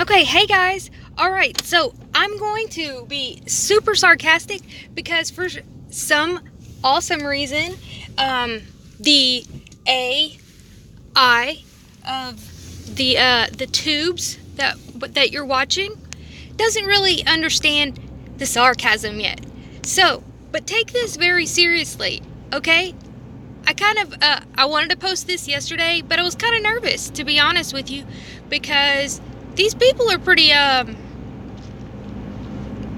Okay, hey guys. All right, so I'm going to be super sarcastic because for some awesome reason, the AI of the tubes that you're watching doesn't really understand the sarcasm yet. So, but take this very seriously, okay? I wanted to post this yesterday, but I was kind of nervous, to be honest with you, because these people are pretty,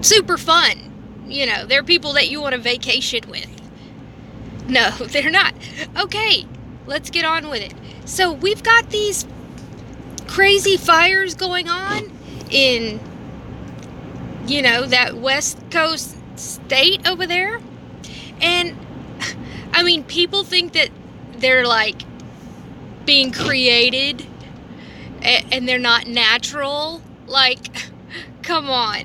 super fun. You know, they're people that you want to vacation with. No, they're not. Okay, let's get on with it. So we've got these crazy fires going on in, that West Coast state over there. And, I mean, people think that they're, like, being created and they're not natural. Like, come on.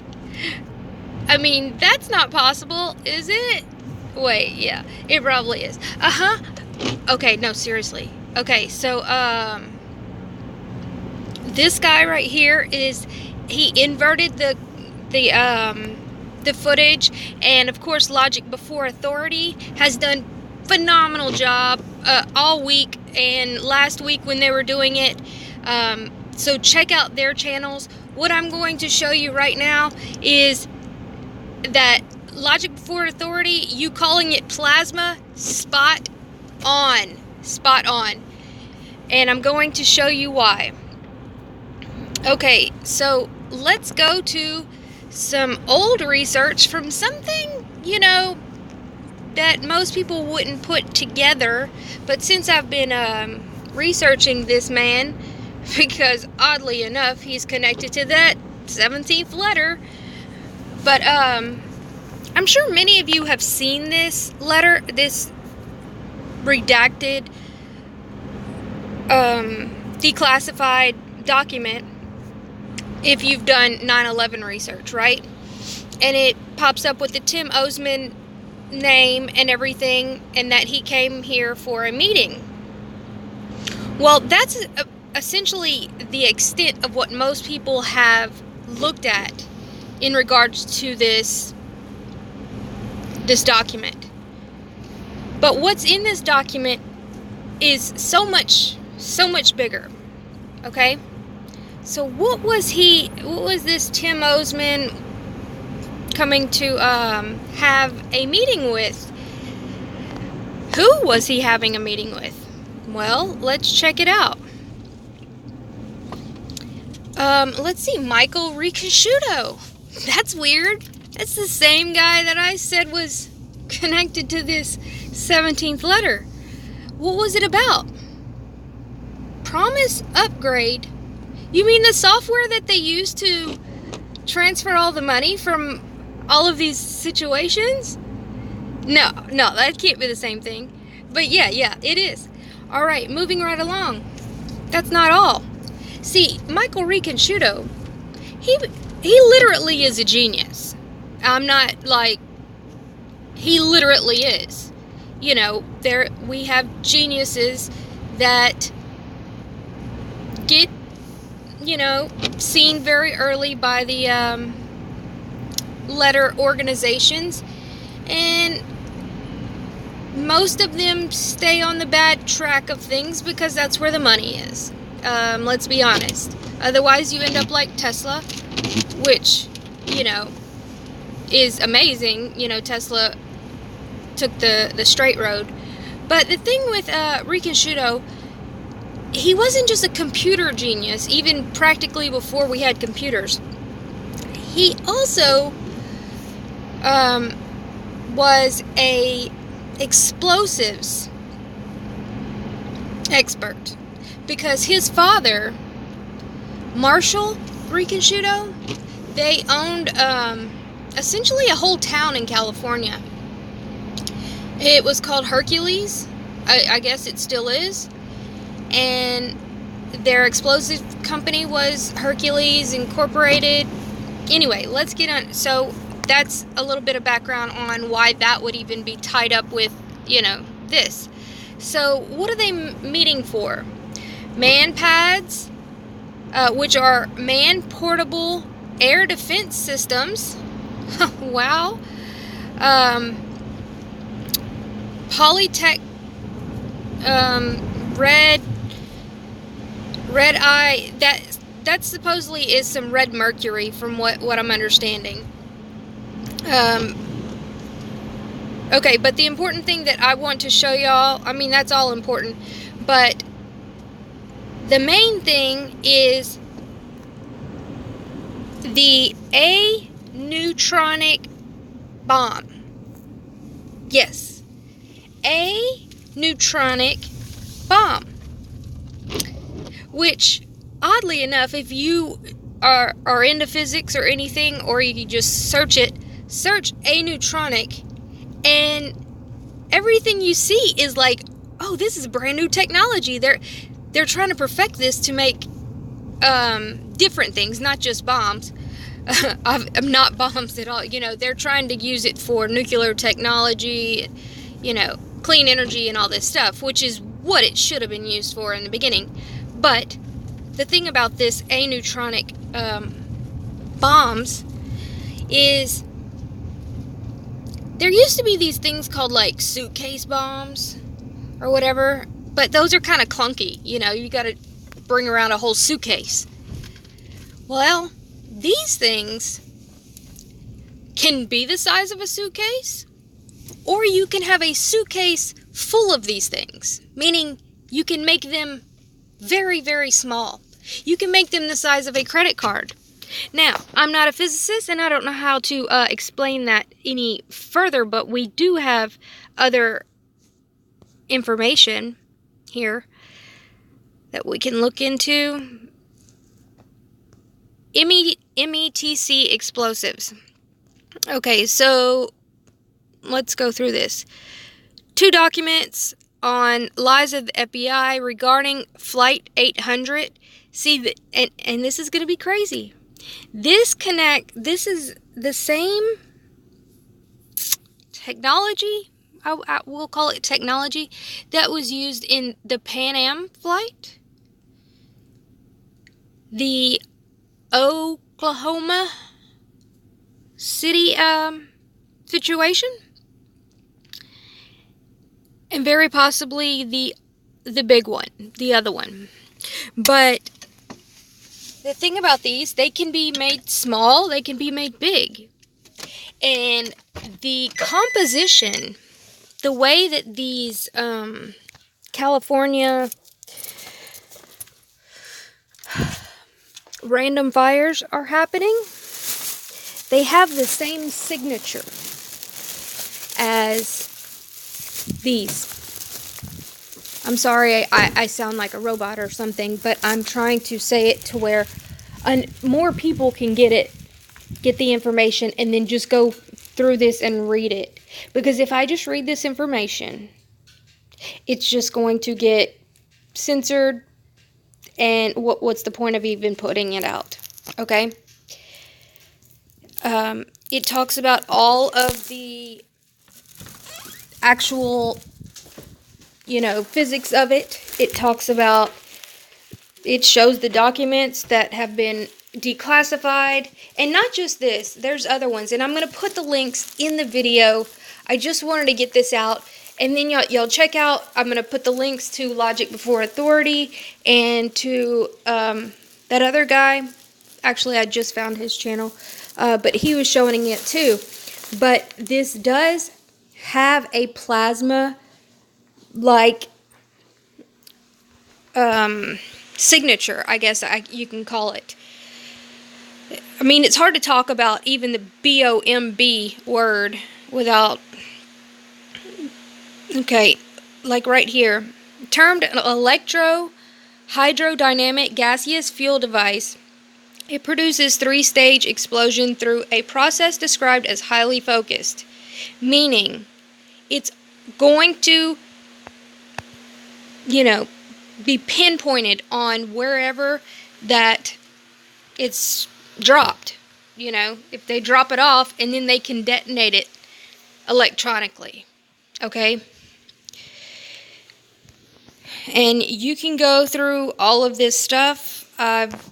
I mean, that's not possible, is it? Wait, yeah, it probably is. Okay, no, seriously. Okay, so, this guy right here he inverted the footage, and of course Logic Before Authority has done phenomenal job all week and last week when they were doing it. So check out their channels. What I'm going to show you right now is that Logic Before Authority, you calling it plasma, spot on. And I'm going to show you why. Okay, so let's go to some old research from something, that most people wouldn't put together. But since I've been researching this man, because oddly enough, he's connected to that 17th letter. But I'm sure many of you have seen this letter, this redacted, declassified document, if you've done 9/11 research, right? And it pops up with the Tim Osman name and everything, and that he came here for a meeting. Well, that's essentially the extent of what most people have looked at in regards to this document. But what's in this document is so much bigger. Okay? So what was this Tim Osman coming to have a meeting with? Who was he having a meeting with? Well, let's check it out. Let's see, Michael Riconosciuto. That's weird. That's the same guy that I said was connected to this 17th letter. What was it about? Promise upgrade. You mean the software that they use to transfer all the money from all of these situations? No, that can't be the same thing. But yeah, it is. All right, moving right along. That's not all. See, Michael Riconosciuto, he literally is a genius. I'm not like, he literally is. We have geniuses that get, seen very early by the letter organizations, and most of them stay on the bad track of things because that's where the money is. Let's be honest. Otherwise, you end up like Tesla, which, is amazing. Tesla took the straight road. But the thing with Riconosciuto, he wasn't just a computer genius, even practically before we had computers. He also was a explosives expert, because his father, Marshall Riconosciuto, they owned essentially a whole town in California. It was called Hercules. I guess it still is. And their explosive company was Hercules Incorporated. Anyway, let's get on. So that's a little bit of background on why that would even be tied up with, this. So what are they meeting for? Man pads, which are man-portable air defense systems. Wow. Polytech, red eye. That supposedly is some red mercury, from what I'm understanding. Okay, but the important thing that I want to show y'all, I mean, that's all important, but the main thing is the Neutronic bomb. Yes, a Neutronic bomb. Which, oddly enough, if you are into physics or anything, or you can just search a Neutronic, and everything you see is like, oh, this is brand new technology. They're trying to perfect this to make different things, not just bombs. I'm not bombs at all. They're trying to use it for nuclear technology, clean energy and all this stuff, which is what it should have been used for in the beginning. But the thing about this Neutronic bombs is there used to be these things called like suitcase bombs or whatever, but those are kind of clunky. You got to bring around a whole suitcase. Well, these things can be the size of a suitcase, or you can have a suitcase full of these things, meaning you can make them very, very small. You can make them the size of a credit card. Now, I'm not a physicist, and I don't know how to explain that any further, but we do have other information here that we can look into. METC explosives. Okay, so let's go through this. 2 documents on lies of the FBI regarding Flight 800. See, and this is going to be crazy. This is the same technology, we'll call it technology, that was used in the Pan Am flight, the Oklahoma City situation, and very possibly the big one, the other one. But the thing about these, they can be made small, they can be made big. And the composition, the way that these California random fires are happening, they have the same signature as these. I'm sorry, I sound like a robot or something, but I'm trying to say it to where more people can get the information, and then just go through this and read it. Because if I just read this information, it's just going to get censored, and what's the point of even putting it out? Okay? It talks about all of the actual, physics of it. It talks about, it shows the documents that have been declassified, and not just this, there's other ones, and I'm going to put the links in the video. I just wanted to get this out, and then y'all check out, I'm going to put the links to Logic Before Authority, and to that other guy. Actually, I just found his channel, but he was showing it too. But this does have a plasma like signature, I guess you can call it. I mean, it's hard to talk about even the BOMB word without... Okay, like right here. Termed an electro-hydrodynamic gaseous fuel device, it produces 3-stage explosion through a process described as highly focused, meaning it's going to, be pinpointed on wherever that it's dropped. If they drop it off, and then they can detonate it electronically. Okay? And you can go through all of this stuff. I've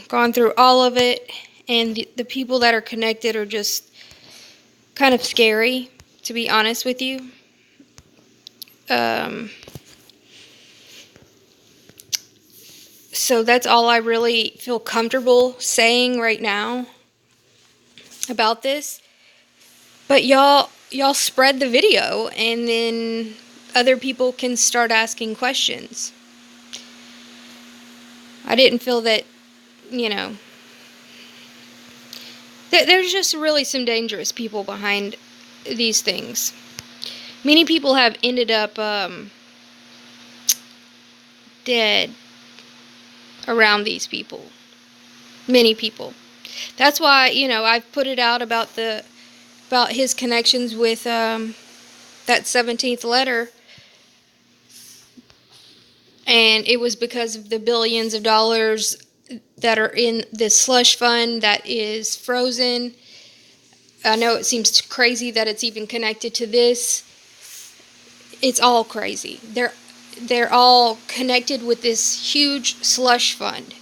gone through all of it, and the people that are connected are just kind of scary, to be honest with you. So that's all I really feel comfortable saying right now about this. But y'all spread the video, and then other people can start asking questions. I didn't feel that, there's just really some dangerous people behind these things. Many people have ended up dead around these people. Many people. That's why, I've put it out about his connections with that 17th letter. And it was because of the billions of dollars that are in this slush fund that is frozen. I know it seems crazy that it's even connected to this. It's all crazy. They're all connected with this huge slush fund.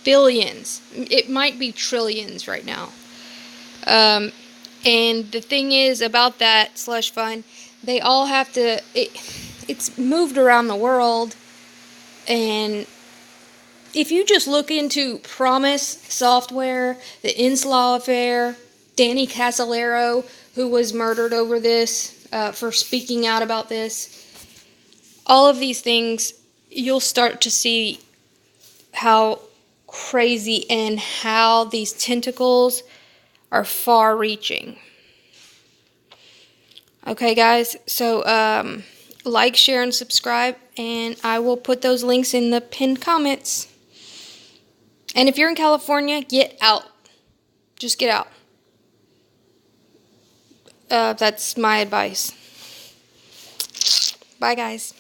Billions. It might be trillions right now. And the thing is about that slush fund, they all have to... It's moved around the world. And if you just look into Promise Software, the Inslaw affair, Danny Casolaro, who was murdered over this, for speaking out about this, all of these things, you'll start to see how crazy and how these tentacles are far-reaching. Okay, guys, so like, share, and subscribe, and I will put those links in the pinned comments. And if you're in California, get out. Just get out. That's my advice. Bye, guys.